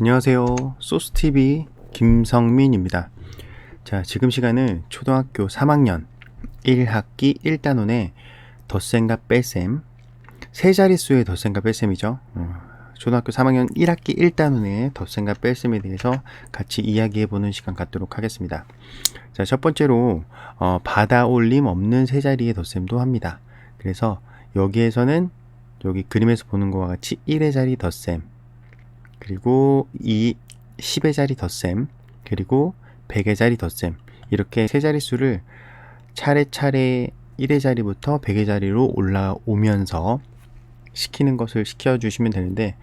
안녕하세요. 소스TV 김성민입니다. 자, 지금 시간은 초등학교 3학년 1학기 1단원의 덧셈과 뺄셈, 세 자릿수의 덧셈과 뺄셈이죠. 초등학교 3학년 1학기 1단원의 덧셈과 뺄셈에 대해서 같이 이야기해보는 시간 갖도록 하겠습니다. 자, 첫 번째로 받아 올림 없는 세 자리의 덧셈도 합니다. 그래서 여기에서는 여기 그림에서 보는 것과 같이 1의 자리 덧셈, 그리고 10의 자리 덧셈, 그리고 100의 자리 덧셈, 이렇게 세 자릿수를 차례차례 1의 자리부터 100의 자리로 올라오면서 시키는 것을 시켜주시면 되는데,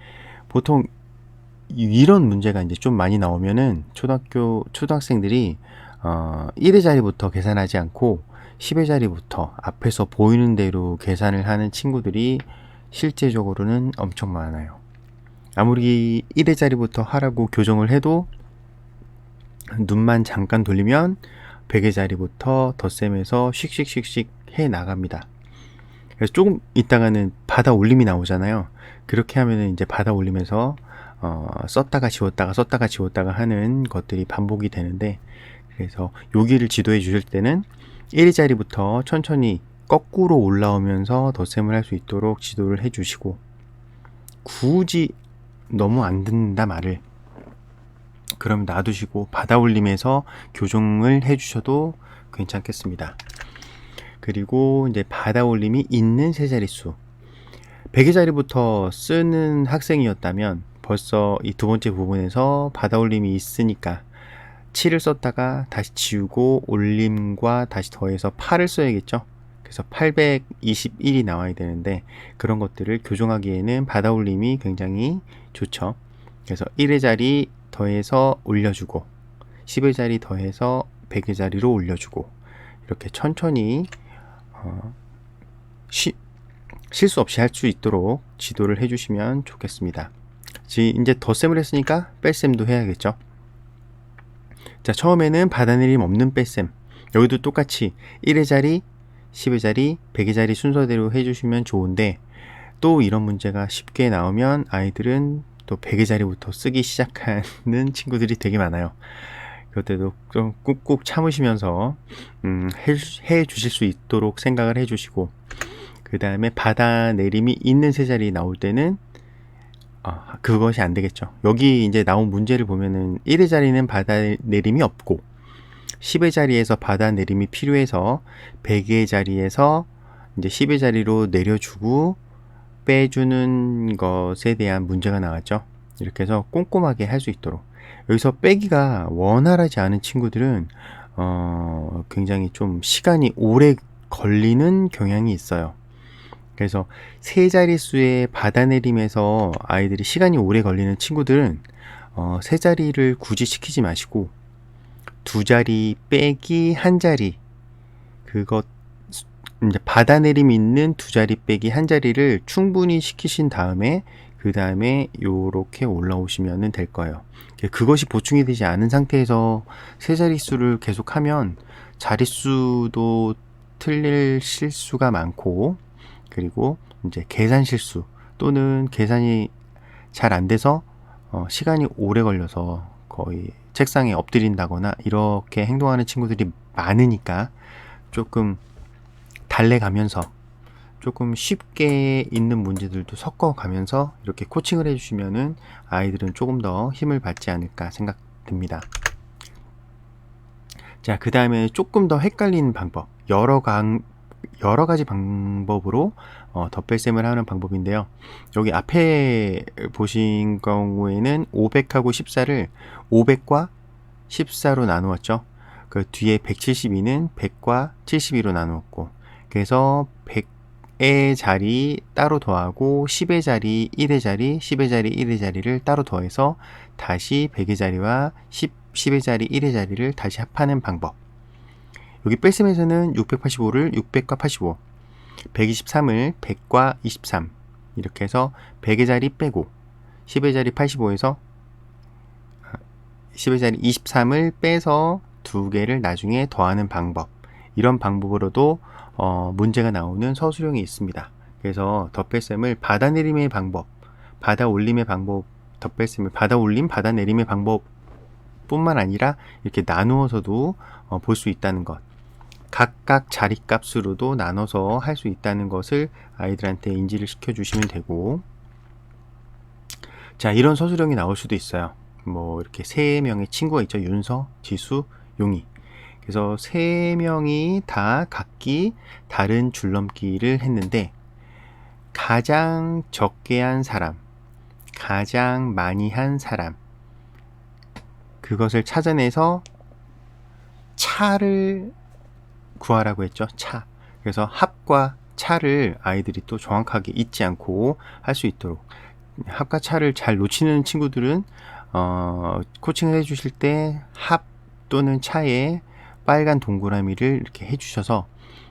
보통 이런 문제가 이제 좀 많이 나오면은 초등학생들이 1의 자리부터 계산하지 않고 10의 자리부터 앞에서 보이는 대로 계산을 하는 친구들이 실제적으로는 엄청 많아요. 아무리 1의 자리부터 하라고 교정을 해도 눈만 잠깐 돌리면 100의 자리부터 덧셈해서 씩씩씩씩 해 나갑니다. 그래서 조금 있다가는 받아 올림이 나오잖아요. 그렇게 하면은 이제 받아 올리면서 썼다가 지웠다가 하는 것들이 반복이 되는데, 그래서 여기를 지도해 주실 때는 1의 자리부터 천천히 거꾸로 올라오면서 덧셈을 할 수 있도록 지도를 해 주시고, 굳이 너무 안 듣는다 말을 그럼 놔두시고 받아 올림에서 교정을 해 주셔도 괜찮겠습니다. 그리고 이제 받아 올림이 있는 세 자릿수, 100의 자리부터 쓰는 학생이었다면 벌써 이 두 번째 부분에서 받아 올림이 있으니까 7을 썼다가 다시 지우고 올림과 다시 더해서 8을 써야겠죠. 그래서 821이 나와야 되는데, 그런 것들을 교정하기에는 받아 올림이 굉장히 좋죠. 그래서 1의 자리 더해서 올려주고 10의 자리 더해서 100의 자리로 올려주고, 이렇게 천천히 실수 없이 할 수 있도록 지도를 해주시면 좋겠습니다. 이제 덧셈을 했으니까 뺄셈도 해야겠죠. 자, 처음에는 받아내림 없는 뺄셈, 여기도 똑같이 1의 자리, 10의 자리, 100의 자리 순서대로 해주시면 좋은데, 또 이런 문제가 쉽게 나오면 아이들은 또 100의 자리부터 쓰기 시작하는 친구들이 되게 많아요. 그때도 좀 꾹꾹 참으시면서 해 주실 수 있도록 생각을 해 주시고, 그 다음에 받아내림이 있는 세 자리 나올 때는 그것이 안 되겠죠. 여기 이제 나온 문제를 보면은 1의 자리는 받아내림이 없고 10의 자리에서 받아내림이 필요해서 100의 자리에서 이제 10의 자리로 내려주고 빼주는 것에 대한 문제가 나왔죠. 이렇게 해서 꼼꼼하게 할 수 있도록. 여기서 빼기가 원활하지 않은 친구들은 굉장히 좀 시간이 오래 걸리는 경향이 있어요. 그래서 세 자릿수의 받아내림에서 아이들이 시간이 오래 걸리는 친구들은 세 자리를 굳이 시키지 마시고 두 자리 빼기 한 자리, 그것 이제 받아내림 있는 두 자리 빼기 한 자리를 충분히 시키신 다음에 그 다음에 요렇게 올라오시면 될 거예요. 그것이 보충이 되지 않은 상태에서 세 자릿수를 계속하면 자릿수도 틀릴 실수가 많고, 그리고 이제 계산 실수 또는 계산이 잘 안 돼서 시간이 오래 걸려서 거의 책상에 엎드린다거나 이렇게 행동하는 친구들이 많으니까, 조금 달래가면서 조금 쉽게 있는 문제들도 섞어가면서 이렇게 코칭을 해주시면은 아이들은 조금 더 힘을 받지 않을까 생각됩니다. 자, 그 다음에 조금 더 헷갈리는 방법, 여러 가지 방법으로 덧뺄셈을 하는 방법인데요. 여기 앞에 보신 경우에는 500하고 14를 500과 14로 나누었죠. 그 뒤에 172는 100과 72로 나누었고, 그래서 100의 자리 따로 더하고 10의 자리, 1의 자리, 10의 자리, 1의 자리를 따로 더해서 다시 100의 자리와 10의 자리, 1의 자리를 다시 합하는 방법. 여기 뺄셈에서는 685를 600과 85, 123을 100과 23, 이렇게 해서 100의 자리 빼고 10의 자리 85에서 10의 자리 23을 빼서 두 개를 나중에 더하는 방법, 이런 방법으로도 문제가 나오는 서술형이 있습니다. 그래서 덧뺄셈을 받아내림의 방법, 받아 올림의 방법 덧뺄셈을 받아올림, 받아내림의 방법뿐만 아니라 이렇게 나누어서도 볼 수 있다는 것. 각각 자리값으로도 나눠서 할 수 있다는 것을 아이들한테 인지를 시켜주시면 되고, 자, 이런 서술형이 나올 수도 있어요. 뭐 이렇게 3명의 친구가 있죠. 윤서, 지수, 용이. 그래서 3명이 다 각기 다른 줄넘기를 했는데 가장 적게 한 사람, 가장 많이 한 사람, 그것을 찾아내서 차를 구하라고 했죠. 차. 그래서 합과 차를 아이들이 또 정확하게 잊지 않고 할 수 있도록, 합과 차를 잘 놓치는 친구들은 코칭을 해주실 때 합 또는 차에 빨간 동그라미를 이렇게 해주셔서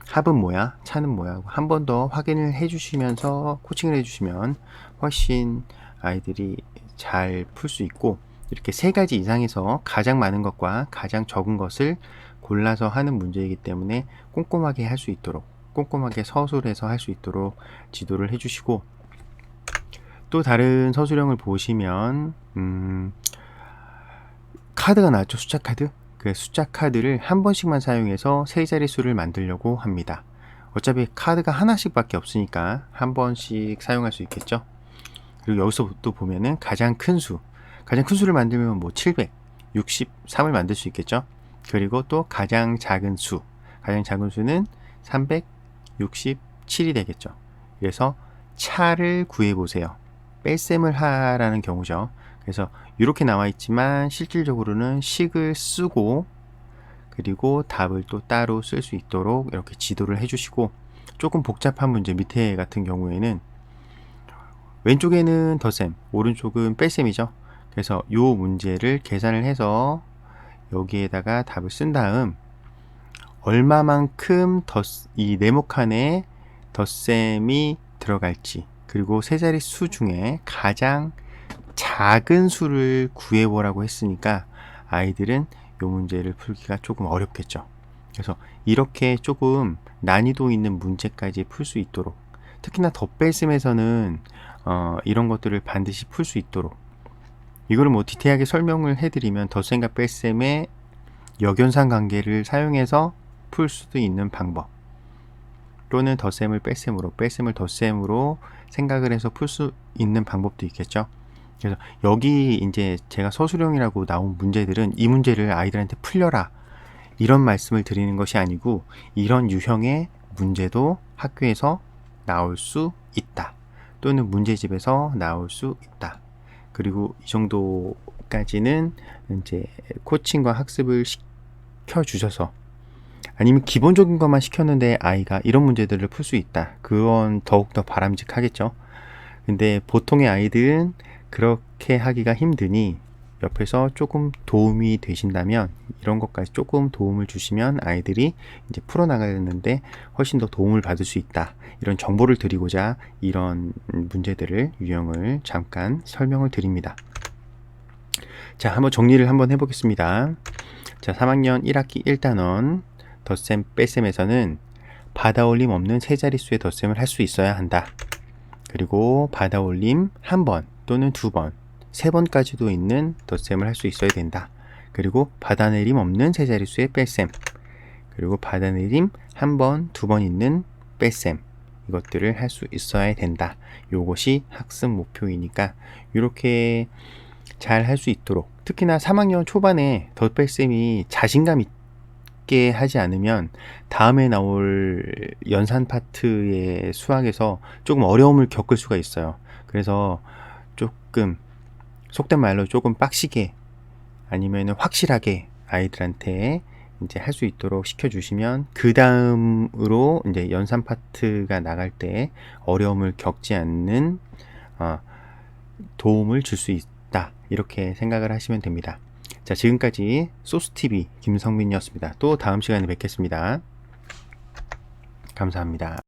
합은 뭐야, 차는 뭐야 한 번 더 확인을 해주시면서 코칭을 해주시면 훨씬 아이들이 잘 풀 수 있고, 이렇게 3가지 이상에서 가장 많은 것과 가장 적은 것을 골라서 하는 문제이기 때문에 꼼꼼하게 할 수 있도록, 꼼꼼하게 서술해서 할 수 있도록 지도를 해주시고, 또 다른 서술형을 보시면 카드가 나왔죠. 숫자 카드. 그 숫자 카드를 한 번씩만 사용해서 3자릿수를 만들려고 합니다. 어차피 카드가 하나씩 밖에 없으니까 한 번씩 사용할 수 있겠죠. 그리고 여기서 또 보면은 가장 큰 수를 만들면 뭐 763을 만들 수 있겠죠. 그리고 또 가장 작은 수는 367이 되겠죠. 그래서 차를 구해 보세요. 뺄셈을 하라는 경우죠. 그래서 이렇게 나와 있지만 실질적으로는 식을 쓰고, 그리고 답을 또 따로 쓸 수 있도록 이렇게 지도를 해주시고, 조금 복잡한 문제 밑에 같은 경우에는 왼쪽에는 덧셈, 오른쪽은 뺄셈이죠. 그래서 이 문제를 계산을 해서 여기에다가 답을 쓴 다음 얼마만큼 이 네모칸에 덧셈이 들어갈지, 그리고 3자릿수 중에 가장 작은 수를 구해보라고 했으니까 아이들은 이 문제를 풀기가 조금 어렵겠죠. 그래서 이렇게 조금 난이도 있는 문제까지 풀 수 있도록, 특히나 덧뺄셈에서는 이런 것들을 반드시 풀 수 있도록, 이거를 뭐 디테일하게 설명을 해드리면 덧셈과 뺄셈의 역연상 관계를 사용해서 풀 수도 있는 방법, 또는 덧셈을 뺄셈으로, 뺄셈을 덧셈으로 생각을 해서 풀 수 있는 방법도 있겠죠. 그래서 여기 이제 제가 서술형이라고 나온 문제들은 이 문제를 아이들한테 풀려라 이런 말씀을 드리는 것이 아니고, 이런 유형의 문제도 학교에서 나올 수 있다, 또는 문제집에서 나올 수 있다. 그리고 이 정도까지는 이제 코칭과 학습을 시켜 주셔서, 아니면 기본적인 것만 시켰는데 아이가 이런 문제들을 풀 수 있다, 그건 더욱더 바람직하겠죠. 근데 보통의 아이들은 그렇게 하기가 힘드니 옆에서 조금 도움이 되신다면, 이런 것까지 조금 도움을 주시면 아이들이 이제 풀어나가는데 훨씬 더 도움을 받을 수 있다, 이런 정보를 드리고자 이런 문제들을, 유형을 잠깐 설명을 드립니다. 자, 한번 정리를 한번 해보겠습니다. 자, 3학년 1학기 1단원 덧셈 뺄셈에서는 받아올림 없는 3자릿수의 덧셈을 할 수 있어야 한다. 그리고 받아올림 1번 또는 2번, 3번까지도 있는 덧셈을 할 수 있어야 된다. 그리고 받아내림 없는 3자릿수의 뺄셈, 그리고 받아내림 1번, 2번 있는 뺄셈, 이것들을 할 수 있어야 된다. 요것이 학습 목표이니까 이렇게 잘 할 수 있도록, 특히나 3학년 초반에 덧뺄셈이 자신감 있게 하지 않으면 다음에 나올 연산 파트의 수학에서 조금 어려움을 겪을 수가 있어요. 그래서 조금 속된 말로 조금 빡시게, 아니면 확실하게 아이들한테 이제 할 수 있도록 시켜주시면 그 다음으로 이제 연산 파트가 나갈 때 어려움을 겪지 않는 도움을 줄 수 있다, 이렇게 생각을 하시면 됩니다. 자, 지금까지 소스TV 김성민이었습니다. 또 다음 시간에 뵙겠습니다. 감사합니다.